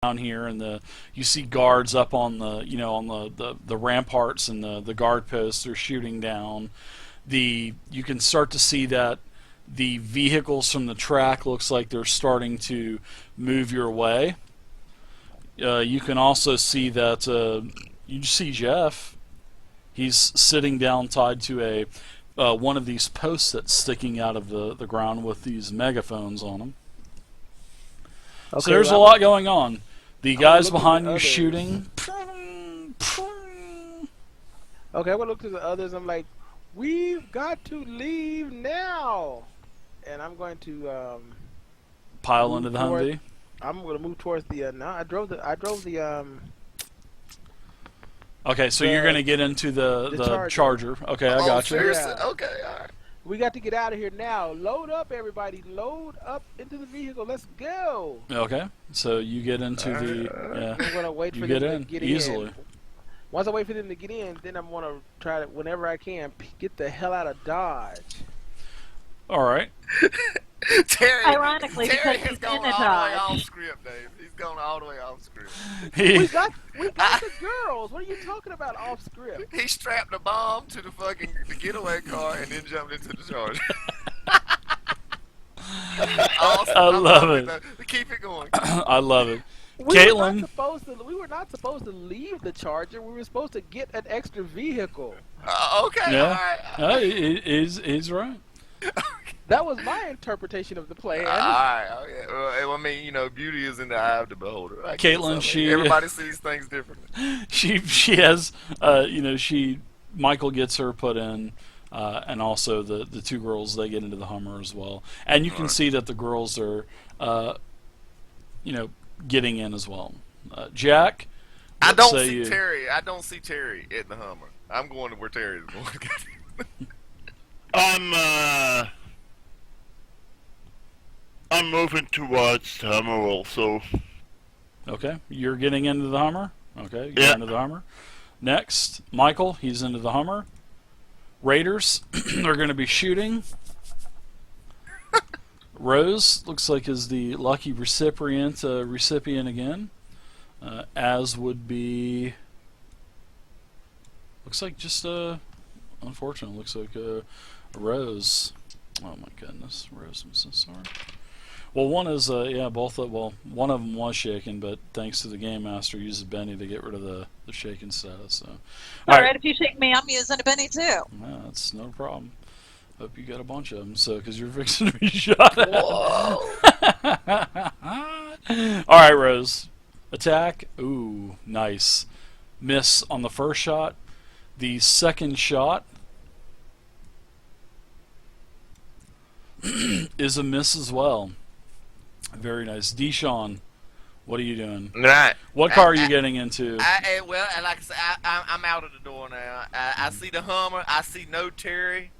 down here, and you see guards up on the ramparts and the guard posts. They're shooting down. You can start to see that the vehicles from the track looks like they're starting to move your way. You can also see that you see Jeff. He's sitting down, tied to one of these posts that's sticking out of the ground with these megaphones on them. Okay, So there's a well, lot going on. The I'm gonna guys look to the behind you others. shooting. Okay, I'm gonna look to the others. I'm like, we've got to leave now, and I'm going to Pile into move the toward. Humvee. I'm gonna move towards the. No, I drove the Okay, so you're going the to get into the Charger. Charger. Okay, I Oh, got you. seriously? Yeah. Okay, all right. We got to get out of here now. Load up, everybody. Load up into the vehicle. Let's go. Okay, so you get into the yeah. I'm gonna wait You for get them in to get easily. in. Once I wait for them to get in, then I'm gonna try to, whenever I can, get the hell out of Dodge. All right. Terry, Ironically, Terry because has he's gone in all a the way Dodge. off script, Dave. He's gone all the way off script. We He, got the girls. What are you talking about off script? He strapped a bomb to the getaway car and then jumped into the Charger. Awesome. I love it. Keep it going. I love it. We Caitlin. we were not supposed to leave the Charger. We were supposed to get an extra vehicle. Okay, Yeah. all right. He's right. That was my interpretation of the plan. All right. Okay. Well, I mean, you know, beauty is in the eye of the beholder. I guess. Caitlin, I mean, she- everybody sees things differently. She has Michael gets her put in, and also the two girls, they get into the Hummer as well, and you can Alright. see that the girls are getting in as well. Jack, I what don't say see you? Terry. I don't see Terry in the Hummer. I'm going to where Terry is going. I'm moving towards the Hammer also. Okay, you're getting into the Hummer. Okay, you're Yeah. into the Hummer. Next, Michael, he's into the Hummer. Raiders are going to be shooting. Rose looks like is the lucky recipient again, as would be. Looks like just unfortunate. Looks like Rose. Oh my goodness, Rose! I'm so sorry. Well, one is one of them was shaken, but thanks to the game master, uses Benny to get rid of the shaken status. So, All right, if you shake me, I'm using a Benny too. yeah, that's no problem. Hope you got a bunch of them, so because you're fixing to be shot at. Whoa. All right, Rose, attack. Ooh, nice. Miss on the first shot. The second shot is a miss as well. Very nice. Deshaun, what are you doing? Right. What car are you getting into? Well, like I said, I'm out of the door now. I see the Hummer. I see no Terry.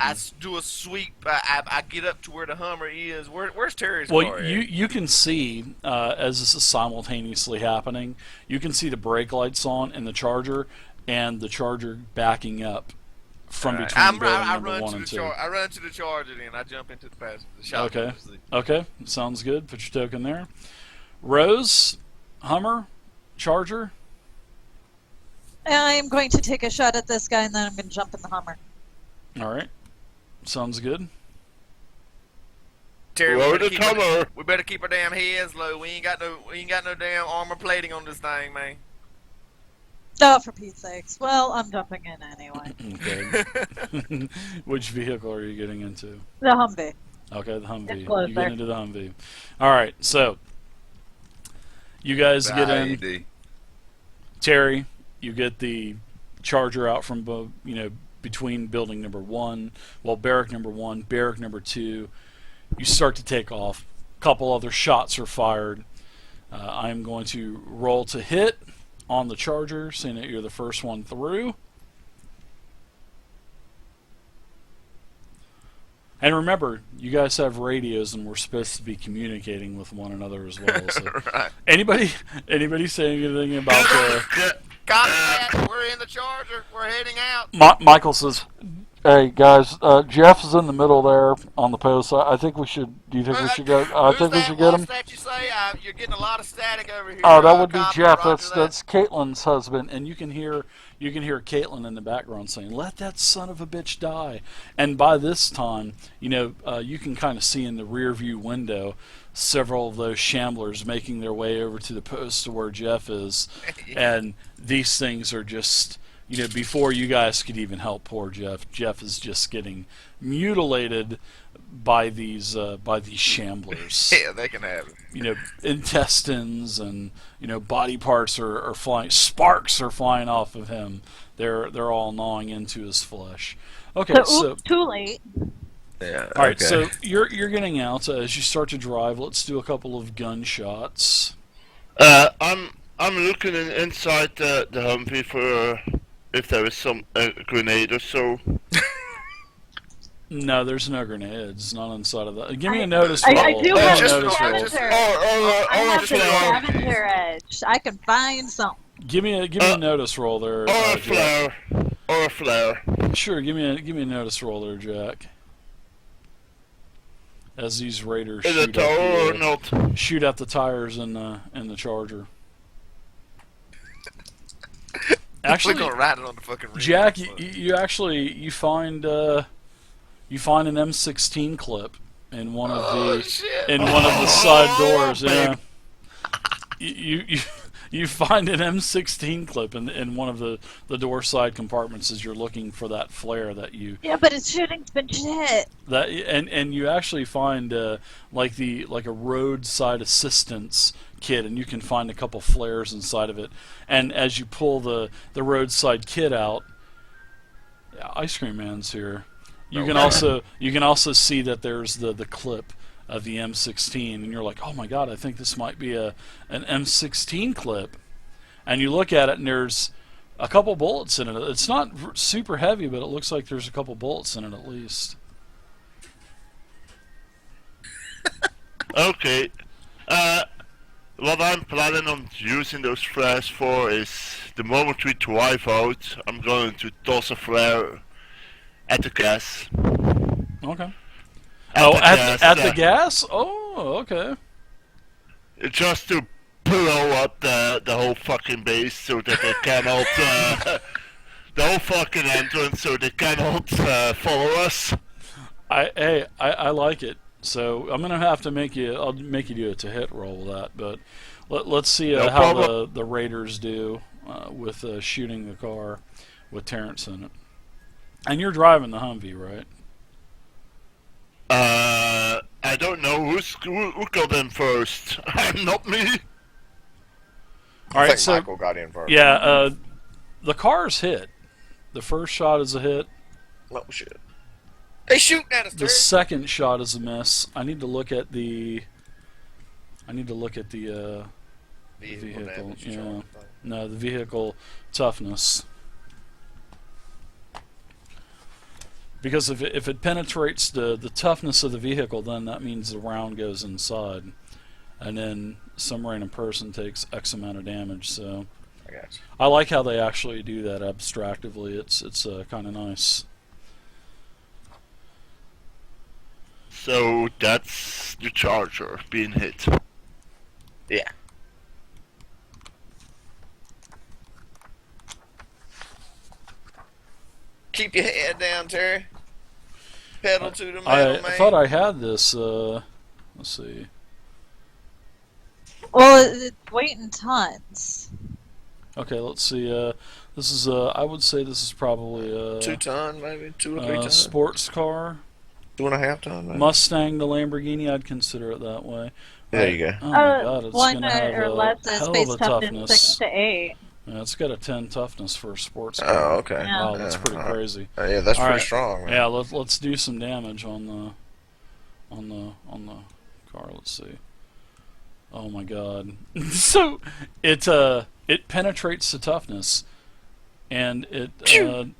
I do a sweep. I get up to where the Hummer is. Where's Terry's car? Well, you can see as this is simultaneously happening, you can see the brake lights on in the Charger, and the Charger backing up from Alright. between building I number run one to and the two. I run to the Charger, then I jump into the passenger Okay. seat. Okay, sounds good. Put your token there. Rose, Hummer, Charger. I'm going to take a shot at this guy, and then I'm going to jump in the Hummer. All right, sounds good. Terry, Load the Hummer. we better keep our damn heads low. We ain't got no damn armor plating on this thing, man. Oh, for Pete's sakes. Well, I'm jumping in anyway. Okay. Which vehicle are you getting into? The Humvee. Okay, the Humvee. It's closer. You get into the Humvee. All right, so you guys get in. IED. Terry, you get the Charger out from between building number one, barrack number one, barrack number two. You start to take off. A couple other shots are fired. I'm going to roll to hit on the Charger, seeing that you're the first one through. And remember, you guys have radios, and we're supposed to be communicating with one another as well. So, Right. anybody saying anything about the? Copy that. We're in the Charger. We're heading out. Michael says, Hey guys, Jeff is in the middle there on the post. I think we should. Do you think we should go? I Who's think we that? should get What's him. that you say? You're getting a lot of static over here. Oh, that would be Copy, Jeff. roger That's Caitlin's husband, and you can hear Caitlin in the background saying, "Let that son of a bitch die." And by this time, you can kind of see in the rear view window several of those shamblers making their way over to the post to where Jeff is, and these things are just. Before you guys could even help poor Jeff, Jeff is just getting mutilated by these shamblers. Yeah, they can have it. Intestines and body parts are flying. Sparks are flying off of him. They're all gnawing into his flesh. Okay, so oops, too late. Yeah. all right, so you're getting out as you start to drive. Let's do a couple of gunshots. I'm looking inside the Humvee for if there is some grenade or so. No, there's no grenades. Not inside of that. Give me a notice roll. I do Give me have a just- the notice roll. scavenger. Or I have the flower. scavenger edge. I can find something. Give me a notice roll there. Or a Jack. flare. Or a flare. Sure, give me a notice roll there, Jack. As these raiders Is it tower or not? shoot out the tires in the Charger. We're Actually, gonna ride it on the fucking rig. Jack, you find an M16 clip in one of the shit. side doors. Yeah, you find an M16 clip in one of the door side compartments as you're looking for that flare that you Yeah, but its shooting's been shit. and you actually find like a roadside assistance kit, and you can find a couple flares inside of it. And as you pull the roadside kit out, Ice Cream Man's here. You can also see that there's the clip of the M16, and you're like, oh my god, I think this might be an M16 clip. And you look at it, and there's a couple bullets in it. It's not super heavy, but it looks like there's a couple bullets in it at least. Okay. What I'm planning on using those flares for is the moment we drive out, I'm going to toss a flare at the gas. Okay. At The gas? Oh, okay. Just to blow up the whole fucking base so that they cannot the whole fucking entrance so they cannot follow us. I like it. So I'm gonna have to I'll make you do it to hit roll with that. But let's see No how problem. the Raiders do with shooting the car with Terrence in it. And you're driving the Humvee, right? I don't know who got in first. Not me. All I right. think So Michael got in first. yeah, the car's hit. The first shot is a hit. Oh shit. They shooting at us, The Terry. second shot is a miss. I need to look at the Vehicle vehicle. damage, Yeah. No, the vehicle toughness. Because if it penetrates the toughness of the vehicle, then that means the round goes inside, and then some random person takes X amount of damage. So I got you. I like how they actually do that abstractively. It's kind of nice. So that's the Charger being hit. Yeah. Keep your head down, Terry. Pedal to the I metal, man. thought I had this. Let's see. Well, it's weight in tons. Okay, let's see. This is I would say this is probably a 2 ton, maybe 2 or 3 tons. sports car. 2.5 ton, maybe. Mustang, the Lamborghini, I'd consider it that way. There you go. Oh my god, it's one gonna have or less is hell base of a toughness 6 toughness. to 8. Yeah, it's got a 10 toughness for a sports car. Oh, okay. Yeah. Wow, that's pretty crazy. Yeah, that's All pretty right. strong, man. Yeah, let's do some damage on the car. Let's see. Oh my god. So it penetrates the toughness, and it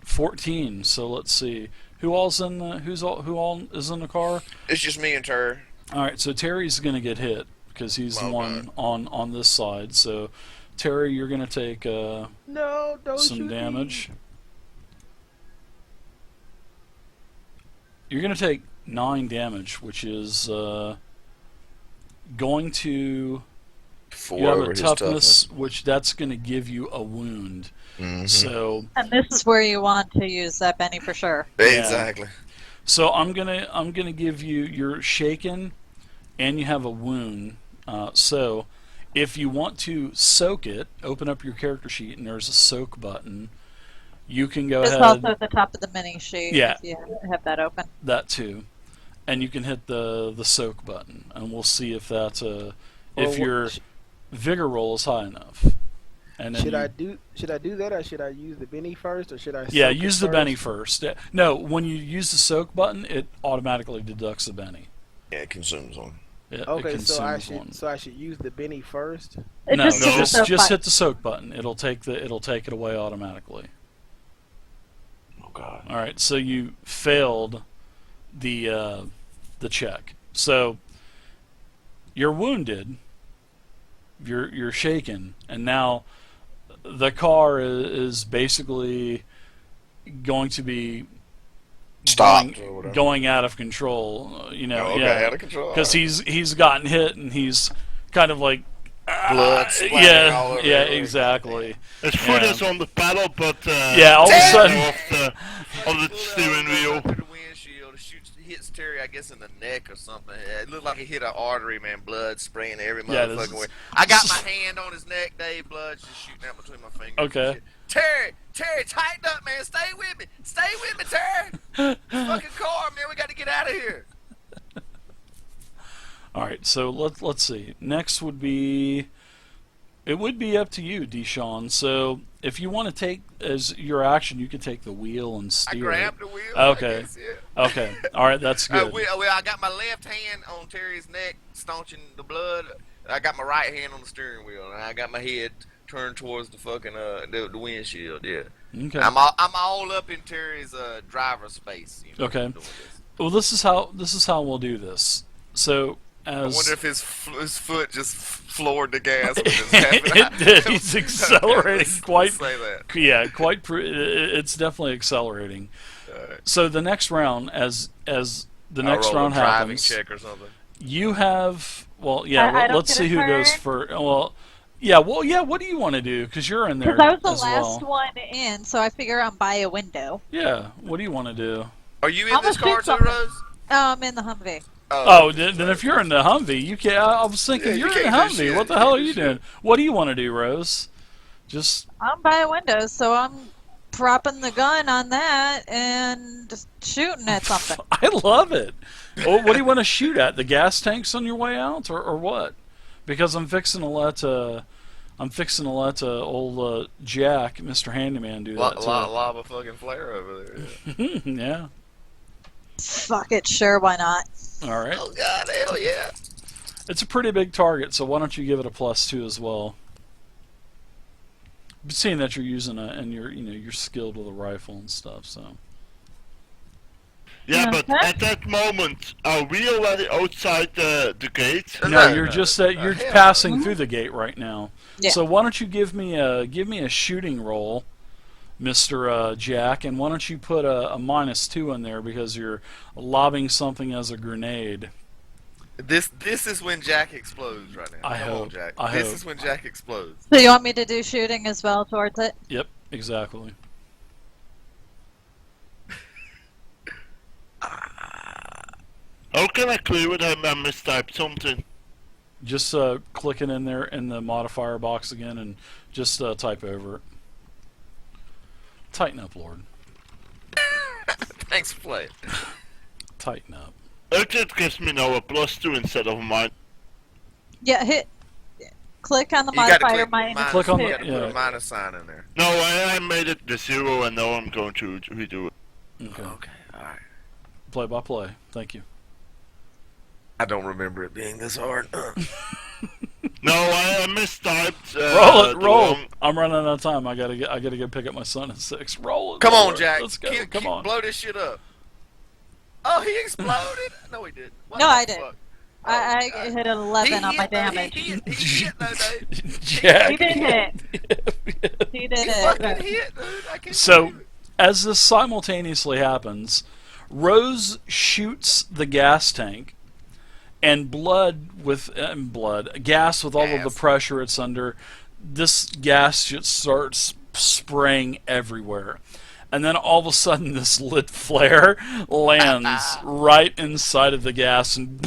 14. So let's see. Who all is in the car? It's just me and Terry. All right, so Terry's gonna get hit because he's the Oh, one on this side. So Terry, you're gonna take No, don't shoot some me. damage. you're going to take 9 damage, which is going to. 4 You have over a his toughness, which that's going to give you a wound. Mhm. So And this is where you want to use that Benny for sure. Exactly. So I'm gonna give you, you're shaken, and you have a wound. So if you want to soak it, open up your character sheet, and there's a soak button. You can go It's ahead. also at the top of the mini sheet. Yeah. If you have that open. That too, and you can hit the soak button, and we'll see if that's Or if what- your vigor roll is high enough. And then Should you, I do that, or should I use the Benny first, or should I? Yeah, soak it use the first? Benny first. No, when you use the soak button, it automatically deducts the Benny. Yeah, it consumes one. It Okay, consumes so I should use the Benny first. It No, just No. hit the soak just button. hit the soak button. It'll take it away automatically. Oh god. All right, so you failed the check. So you're wounded. You're shaken, and now the car is basically going to be Stopped or whatever. going out of control. Oh, okay, yeah, out of control. because he's gotten hit and he's kind of like Blood splattering yeah, all over yeah, everything. exactly. His foot Yeah. is on the pedal, but Yeah, all of a it's sudden- off the Pull steering over wheel. under the windshield, hits Terry, I guess, in the neck or something. It looked like he hit an artery, man. Blood spraying every Yeah, this motherfucking is- way. I got my hand on his neck, Dave. Blood just shooting out between my fingers. and Okay. shit. Terry, tighten up, man. Stay with me, Terry. This fucking car, man. We got to get out of here. All right, so let's see. Next would be, it would be up to you, Deshaun. So if you want to take as your action, you can take the wheel and I steer grabbed it. the wheel. Okay. I guess, yeah. Okay, all right, that's good. Well, I got my left hand on Terry's neck, staunching the blood. I got my right hand on the steering wheel, and I got my head turned towards the fucking the windshield. Yeah, Okay. I'm all up in Terry's driver's space. Okay. doing this. Well, this is how we'll do this. So I as wonder if his foot just floored the gas. When this happened. It did. He's accelerating Let's quite. say that. Yeah, quite. It's definitely accelerating. So the next round, as the I'll next roll a round driving happens, check or something. you have. Well, yeah. I don't let's get see a who goes turn? first. Well, yeah. Well, yeah. What do you want to do? Because you're in there Because I was the as last well. one in, so I figure I'm by a window. Yeah. What do you want to do? Are you in I'm this gonna car shoot too, something. Rose? I'm in the Humvee. Oh, then if you're in the Humvee, you can't. I was thinking Yeah, you you're in the can't do Humvee. shit. What the You hell are can't do you shit. doing? What do you want to do, Rose? Just I'm by a window, so I'm propping the gun on that and just shooting at something. I love it. Well, what do you want to shoot at? The gas tanks on your way out, or what? Because I'm fixing to let old Jack, Mr. Handyman, do that too. Lava fucking flare over there. Yeah. Yeah. Fuck it, sure, why not? All right. Oh god, hell yeah! It's a pretty big target, so why don't you give it a +2 as well? But seeing that you're using and you're skilled with a rifle and stuff, so. Yeah, but Okay. at that moment, are we already outside the gate? No, No, you're no. just you're hell passing through the gate right now. Yeah. So why don't you give me a shooting roll, Mr. Jack, and why don't you put a -2 in there because you're lobbing something as a grenade. This is when Jack explodes right now. I Come hope. on, Jack. I This hope. is when Jack explodes. So you want me to do shooting as well towards it? Yep, exactly. How can I clear it? I mistyped something. Just click it in there in the modifier box again and just type over it. Tighten up, Lord. Thanks for playing. Tighten up. It just gives me now a +2 instead of a -. Yeah, hit. Click on the You gotta modifier click minus. Click on you the- gotta put yeah. a minus sign in there. No, I made it the 0 and now I'm going to redo it. Okay. Okay, alright. Play by play. Thank you. I don't remember it being this hard. No, I mistyped. Roll it, the roll. wrong- I'm running out of time. I gotta go pick up my son at 6. Roll it. Come roll on, it. Jack. Let's go. Come on. Blow this shit up. Oh, he exploded? No, he didn't. What No, the I did. fuck? I Oh, hit an 11 on my hit, though. damage. He hit, though, Dave. Jack. He did hit. He did He it. fucking hit, dude. I can't So, believe it. as this simultaneously happens, Rose shoots the gas tank, and gas with all of the Gas. pressure it's under, this gas just starts spraying everywhere. And then all of a sudden, this lit flare lands right inside of the gas, and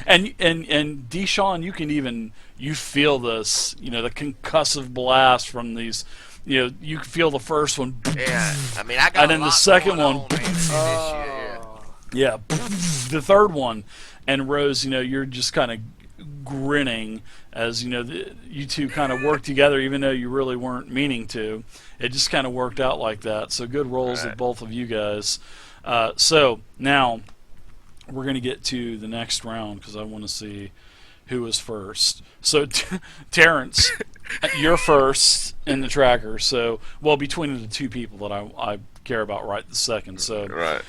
Deshaun, you feel this, the concussive blast from these. You can feel the first one, Yeah, I mean, I got and then a the lot second going one, on, man, this year, yeah, the third one, and Rose, you're just kind of grinning as you two kind of work together, even though you really weren't meaning to. It just kind of worked out like that. So good rolls with both of you guys. So now we're going to get to the next round because I want to see who was first. So Terrence, you're first in the tracker. So between the two people that I care about right this second. So Right.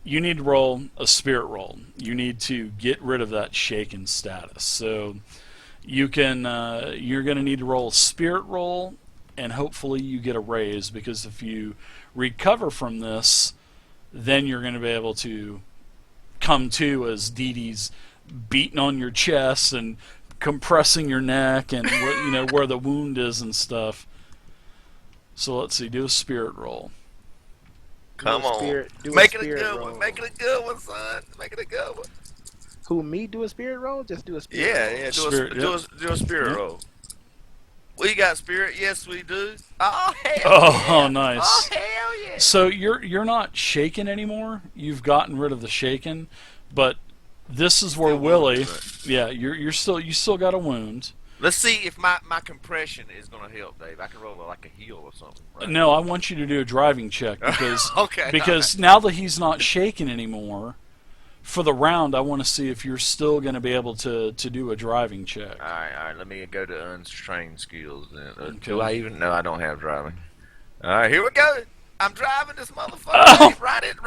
You need to roll a spirit roll. You need to get rid of that shaken status. So you're going to need to roll a spirit roll, and hopefully you get a raise, because if you recover from this, then you're going to be able to come to as Dee Dee's beating on your chest and compressing your neck and where the wound is and stuff. So let's see, do a spirit roll. Come on. Make it a good one. Make it a good one, son. Make it a good one. Who, me do a spirit roll? Just do a spirit roll. Yeah. Do a spirit Yep. roll. We got spirit. Yes, we do. Oh, hell yeah. Nice. Oh, hell yeah. So you're not shaken anymore. You've gotten rid of the shaken, but this is where Still Willie. wounded, Yeah, you still got a wound. Let's see if my compression is going to help, Dave. I can roll like a heal or something. Right? No, I want you to do a driving check because Okay. because now that he's not shaken anymore, for the round, I want to see if you're still going to be able to do a driving check. All right. Let me go to untrained skills then. Okay. Do I even? No, I don't have driving. All right, here we go. I'm driving this motherfucker. Right it.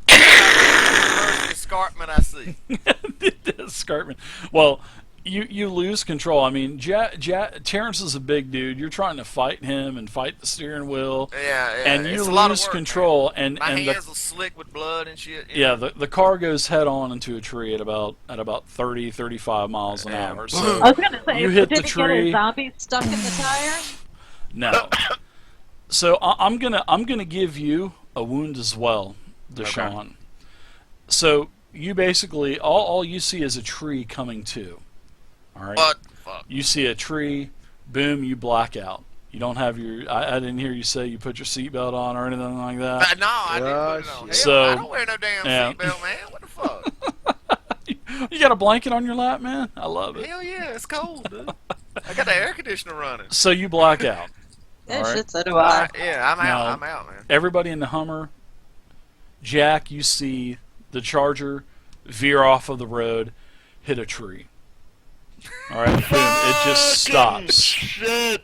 First escarpment I see. The escarpment. Well, you lose control. I mean, Terrence is a big dude. You're trying to fight him and fight the steering wheel. Yeah. And It's you a lot of lose work, control, man. My and hands are slick with blood and shit. yeah, the car goes head on into a tree at about 30-35 miles an hour. So I was gonna say, you hit the did he get tree. a zombie stuck in the tire? No. So I'm gonna give you a wound as well, Deshaun. Okay. So you basically all you see is a tree coming to. All right. What the fuck? You see a tree, boom, you black out. You don't have your. I didn't hear you say you put your seatbelt on or anything like that. No, I didn't put it on. shit. So, Hell, I don't wear no damn yeah. seatbelt, man. What the fuck? You got a blanket on your lap, man. I love it. Hell yeah, it's cold, dude. I got the air conditioner running. So you black out. Yeah, All right. shit, so do I. Yeah, I'm Now- out. I'm out, man. Everybody in the Hummer. Jack, you see the Charger veer off of the road, hit a tree. All right, boom, it just Fucking stops. Shit.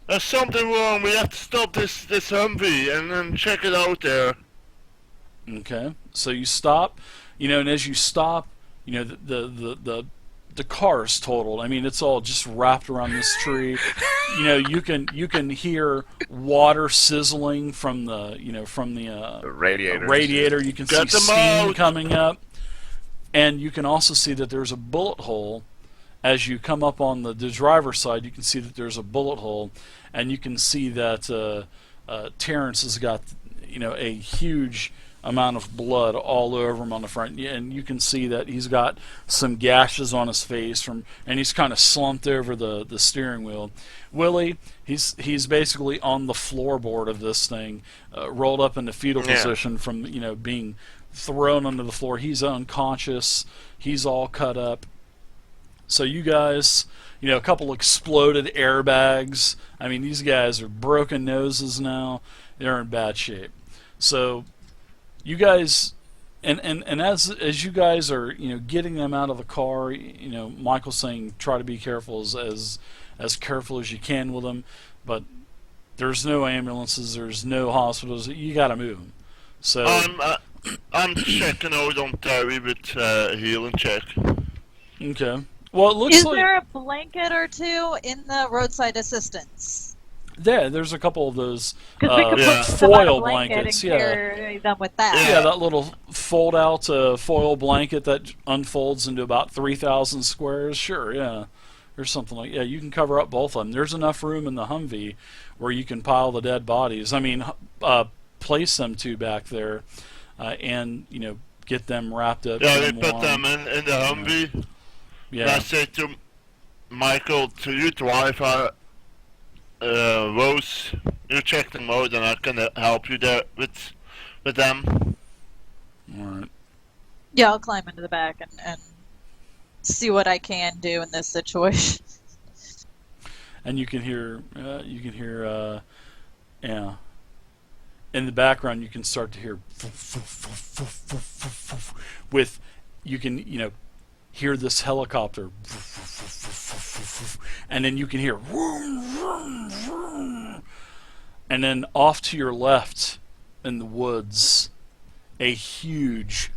There's something wrong. We have to stop this Humvee and then check it out there. Okay, so you stop, and as you stop, the car is totaled. I mean, it's all just wrapped around this tree. You can hear water sizzling from the Radiator. radiator. You can see Get them steam out. coming up, and you can also see that there's a bullet hole. As you come up on the driver's side, you can see that there's a bullet hole, and you can see that Terrence has got a huge amount of blood all over him on the front, and you can see that he's got some gashes on his face and he's kind of slumped over the steering wheel. Willie, he's basically on the floorboard of this thing, rolled up in the fetal position from being thrown onto the floor. He's unconscious. He's all cut up. So you guys, a couple exploded airbags. I mean, these guys are broken noses now. They're in bad shape. So you guys, and as you guys are getting them out of the car, Michael's saying try to be careful as careful as you can with them, but there's no ambulances, there's no hospitals. You got to move them. So I'm checking out on Terry with healing check. okay. Well, it looks Is like there a blanket or two in the roadside assistance? There's a couple of those Because we could Yeah. put them on a foil blanket blankets. and Yeah. carry them with that. Yeah, that little fold-out foil blanket that unfolds into about 3,000 squares. Sure, yeah. Or something like you can cover up both of them. There's enough room in the Humvee where you can pile the dead bodies. I mean, place them two back there, and get them wrapped up. Yeah, get they them put warm. them in the Humvee. And I Yeah, say to Michael, to you drive Rose, you check the mode and I can help you there with them. all right. Yeah, I'll climb into the back and see what I can do in this situation. And you can hear, yeah. In the background, you can start to hear with, you can, hear this helicopter, and then you can hear, and then off to your left in the woods, a huge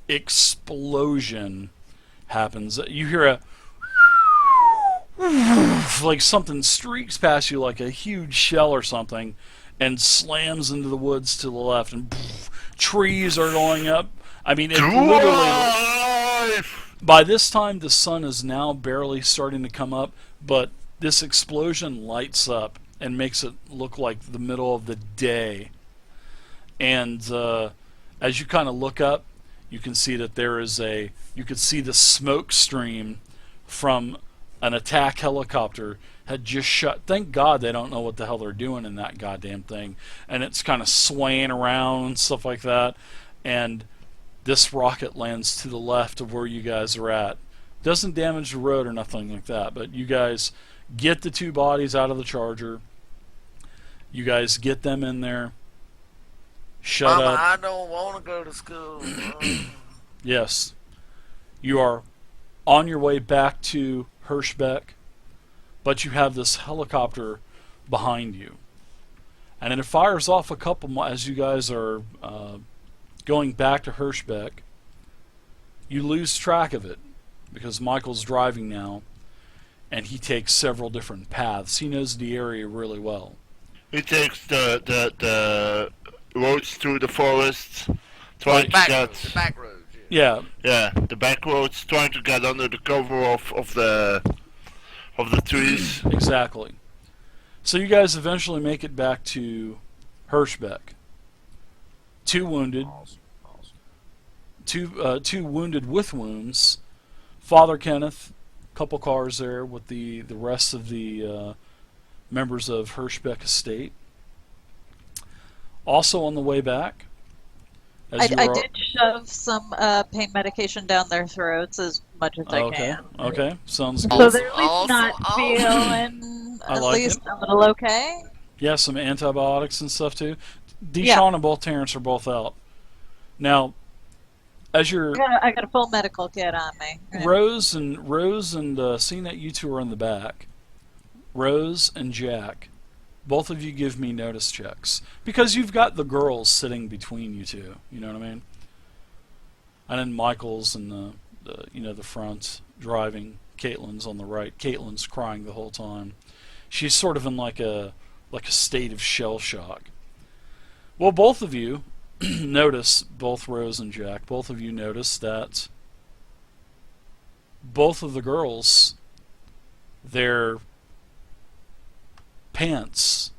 explosion happens. You hear a like something streaks past you like a huge shell or something and slams into the woods to the left, and trees are going up. I mean, it literally, Drive! by this time the sun is now barely starting to come up, but this explosion lights up and makes it look like the middle of the day. And as you kind of look up, you can see that you could see the smoke stream from an attack helicopter had just shut. Thank God they don't know what the hell they're doing in that goddamn thing. And it's kind of swaying around and stuff like that. And this rocket lands to the left of where you guys are at. Doesn't damage the road or nothing like that, but you guys get the two bodies out of the Charger. You guys get them in there. Shut Mama, up. I don't want to go to school. Yes. You are on your way back to Hirschbeck, but you have this helicopter behind you. And then it fires off a couple as you guys are going back to Hirschbeck. You lose track of it because Michael's driving now, and he takes several different paths. He knows the area really well. He takes the roads through the forest, trying to back get roads, the back roads. Yeah. Yeah, the back roads, trying to get under the cover of the trees. exactly. So you guys eventually make it back to Hirschbeck. Two wounded. Two wounded with wounds. Father Kenneth, couple cars there with the rest of the members of Hirschbeck Estate. Also on the way back, I did shove some pain medication down their throats as much as I can. Okay, sounds So good. they're at least not feeling I at like least it. a little okay. Yeah, some antibiotics and stuff too. Deshaun Yeah. and both Terrence are both out. Now, as you're I got a full medical kit on me. Rose and seeing that you two are in the back, Rose and Jack, both of you give me notice checks because you've got the girls sitting between you two. You know what I mean? And then Michael's in the front driving. Caitlin's on the right. Caitlin's crying the whole time. She's sort of in like a state of shell shock. Well, both of you notice, both Rose and Jack, both of you notice that both of the girls, their pants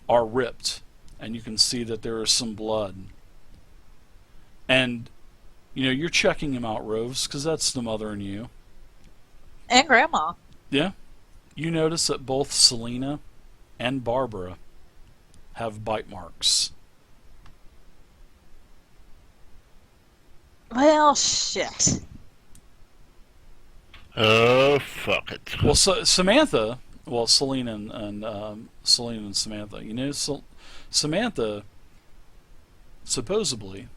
are ripped, and you can see that there is some blood. And you're checking him out, Rose, because that's the mother in you. And Grandma. Yeah. You notice that both Selena and Barbara have bite marks. Well, shit. Oh, fuck it. Well, Samantha, Selena and Samantha. Samantha supposedly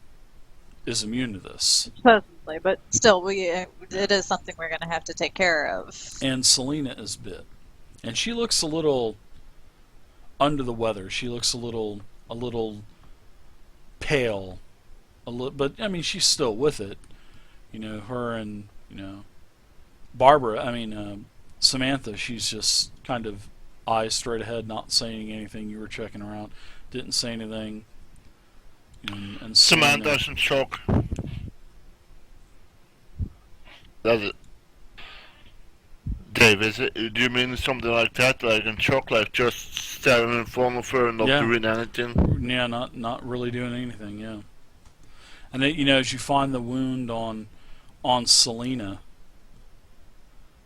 is immune to this, Supposedly, but still, it is something we're going to have to take care of. and Selena is bit, and she looks a little under the weather. She looks a little pale, but I mean she's still with it. Her and Barbara. Samantha. She's just kind of eyes straight ahead, not saying anything. You were checking around, didn't say anything. And Samantha's in shock. Does it? Dave, do you mean something like that? Like in shock, like just staring in front of her and not Yeah. doing anything? Yeah, not really doing anything. Yeah. And then, as you find the wound on Selena,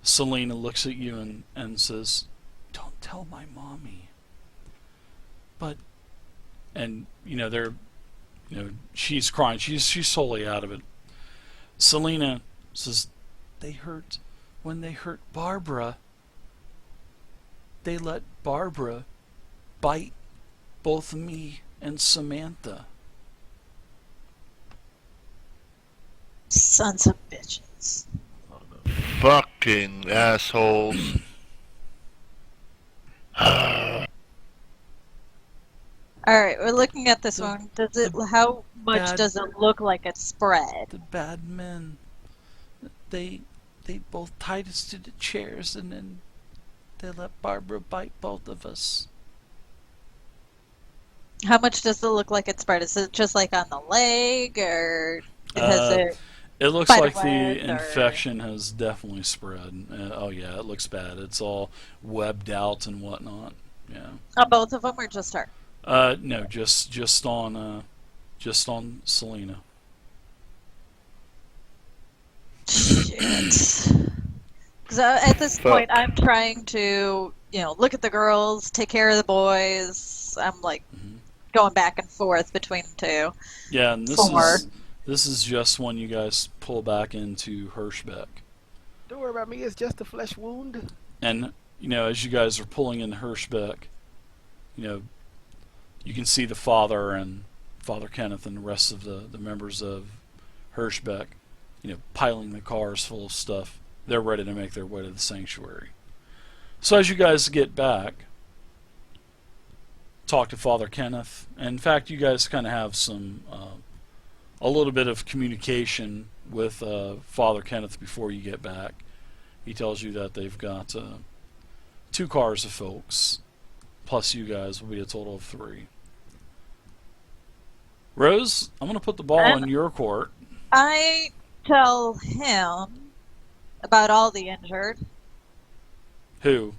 Selena looks at you and says, "Don't tell my mommy." But, and they're, she's crying. She's totally out of it. Selena says, when they hurt Barbara, they let Barbara bite both me and Samantha. Sons of bitches. Fucking assholes. All right, we're looking at this one. How much bad- does it look like it's spread? The bad men, they both tied us to the chairs, and then they let Barbara bite both of us. How much does it look like it's spread? Is it just like on the leg, or has it? It looks like the spiderwebs, or- infection has definitely spread. Oh yeah, it looks bad. It's all webbed out and whatnot. Yeah. On both of them, or just her? No, just on Selena. Shit. Because at this point, I'm trying to, look at the girls, take care of the boys. I'm like going back and forth between the two. Yeah, and Four. this is just when you guys pull back into Hirschbeck. Don't worry about me. It's just a flesh wound. And, as you guys are pulling in Hirschbeck, you can see the father and Father Kenneth and the rest of the members of Hirschbeck, piling the cars full of stuff. They're ready to make their way to the sanctuary. So as you guys get back, talk to Father Kenneth. And in fact, you guys kind of have a little bit of communication with Father Kenneth before you get back. He tells you that they've got 2 cars of folks, plus you guys will be a total of 3. Rose, I'm going to put the ball in your court. I tell him about all the injured. Who?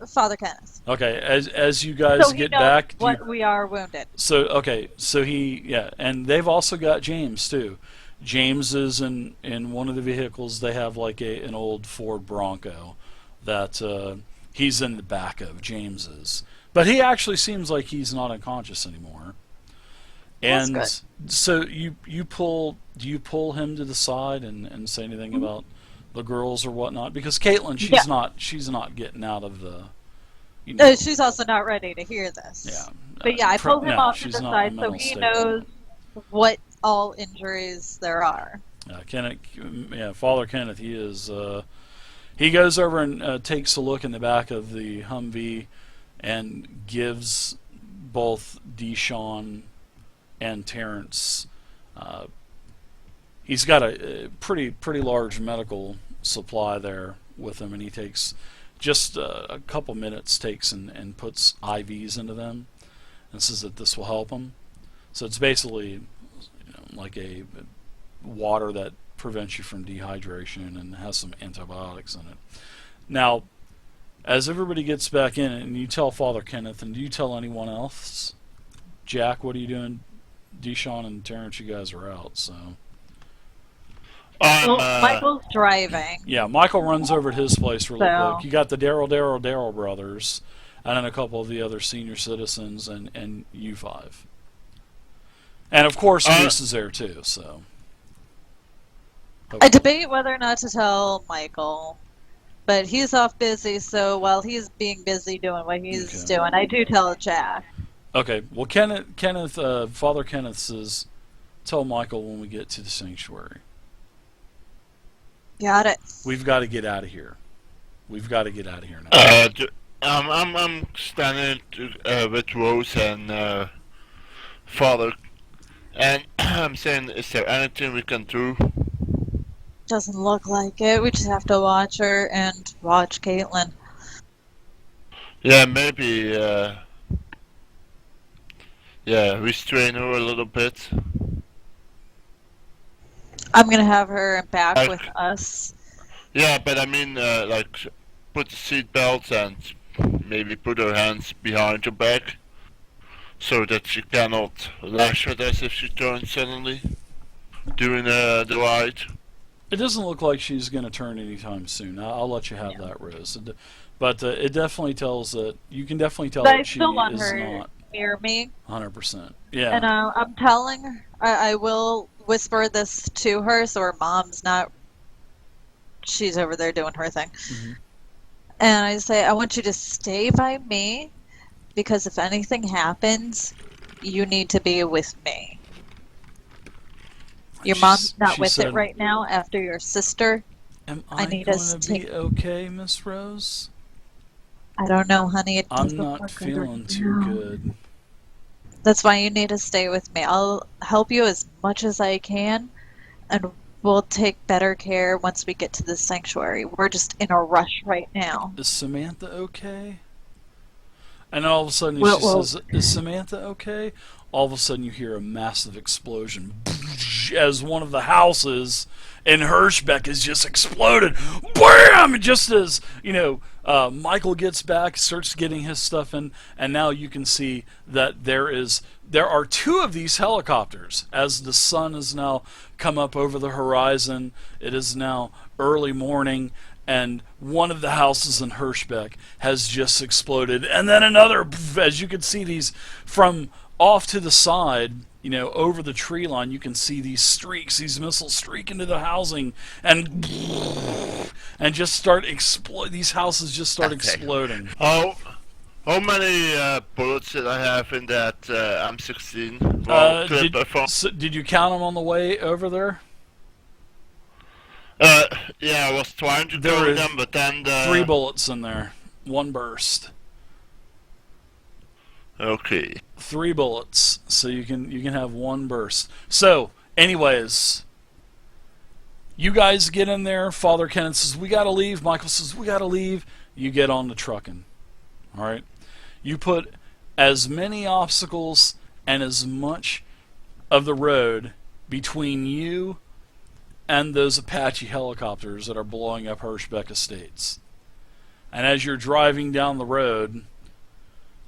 Father Kenneth. Okay, as you guys So he get knows back, we are wounded. so and they've also got James too. James is in one of the vehicles. They have like an old Ford Bronco that he's in the back of. James's, but he actually seems like he's not unconscious anymore. And That's so do you pull him to the side and say anything about the girls or whatnot? Because Caitlin, she's not getting out of the. She's also not ready to hear this. Yeah. But yeah, I pulled him off to she's the not side in a so mental he state. knows what all injuries there are. Father Kenneth, he is. He goes over and takes a look in the back of the Humvee and gives both Deshawn and Terrence. He's got a pretty large medical supply there with him, and he takes just a couple minutes, takes and puts IVs into them, and says that this will help him. So it's basically like a water that prevents you from dehydration and has some antibiotics in it. Now, as everybody gets back in, and you tell Father Kenneth, and do you tell anyone else? Jack, what are you doing? Deshawn and Terrence, you guys are out, so. Michael's driving. Yeah, Michael runs over to his place really So- quick. You got the Daryl brothers, and then a couple of the other senior citizens, and you 5. And of course, Moose is there too, so. I debate whether or not to tell Michael, but he's off busy, so while he's being busy doing what he's doing, I do tell Jack. Okay, well, Father Kenneth says, tell Michael when we get to the sanctuary. Got it. We've got to get out of here. We've got to get out of here now. I'm standing with Rose and Father, and I'm saying, is there anything we can do? Doesn't look like it. We just have to watch her and watch Caitlin. Yeah, maybe. Yeah, restrain her a little bit. I'm gonna have her back Like, with us. yeah, but I mean, like, put the seatbelt and maybe put her hands behind her back so that she cannot lash at us if she turns suddenly during the ride. It doesn't look like she's going to turn anytime soon. I'll let you have that, Rose. But it definitely tells that you can definitely tell But I that she still want is her not near me. 100%. And Yeah. I'm telling her, I will whisper this to her so her mom's not, she's over there doing her thing. Mhm. And I say, I want you to stay by me because if anything happens, you need to be with me. Your mom's not She with it said, right now after your sister. "Am I I need going us to to be okay, Miss Rose? I don't know, honey. It I'm doesn't not look good feeling right too now. good." That's why you need to stay with me. I'll help you as much as I can, and we'll take better care once we get to the sanctuary. We're just in a rush right now. Is Samantha okay? And all of a sudden Well, she says, "Is Samantha okay?" All of a sudden you hear a massive explosion as one of the houses in Hirschbeck is just exploded. Bam! Just as, Michael gets back, starts getting his stuff in, and now you can see that there are two of these helicopters as the sun has now come up over the horizon. It is now early morning, and one of the houses in Hirschbeck has just exploded, and then another, as you can see these from off to the side, over the tree line, you can see these streaks, these missiles streak into the housing, and just start explode. These houses just start exploding. How many bullets did I have in that M16? Well, clip I found. Did you count them on the way over there? Yeah, I was trying to There throw were them, but then 3 bullets in there, 1 burst. Okay. 3 bullets, so you can have 1 burst. So, anyways, you guys get in there. Father Kenneth says, "We gotta leave." Michael says, "We gotta leave." You get on the trucking. All right. You put as many obstacles and as much of the road between you and those Apache helicopters that are blowing up Hirschbeck Estates. And as you're driving down the road,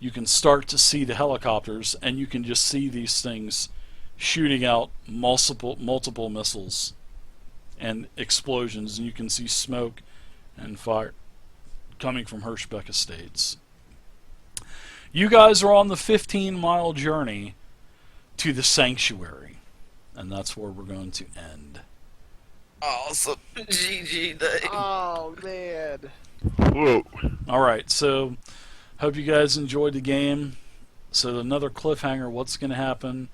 you can start to see the helicopters, and you can just see these things shooting out multiple missiles and explosions, and you can see smoke and fire coming from Hirschbeck Estates. You guys are on the 15-mile journey to the sanctuary, and that's where we're going to end. Awesome. GG day. Oh man. Whoa. Alright, so hope you guys enjoyed the game. So another cliffhanger, what's going to happen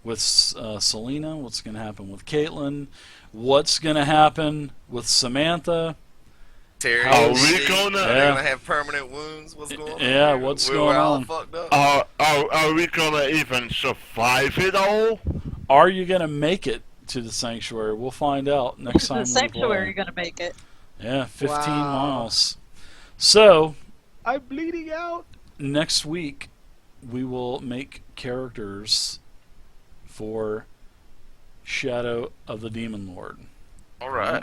with Selena, what's going to happen with Caitlin, what's going to happen with Samantha. Terry, Are we Steve, gonna- Are they Yeah. gonna have permanent wounds? What's going on? Yeah, here? what's We're going all on? fucked up. Are we gonna even survive it all? Are you going to make it to the sanctuary? We'll find out next time The we sanctuary play. gonna make it. Yeah, 15 Wow. miles. So, I'm bleeding out. next week we will make characters for Shadow of the Demon Lord. All right.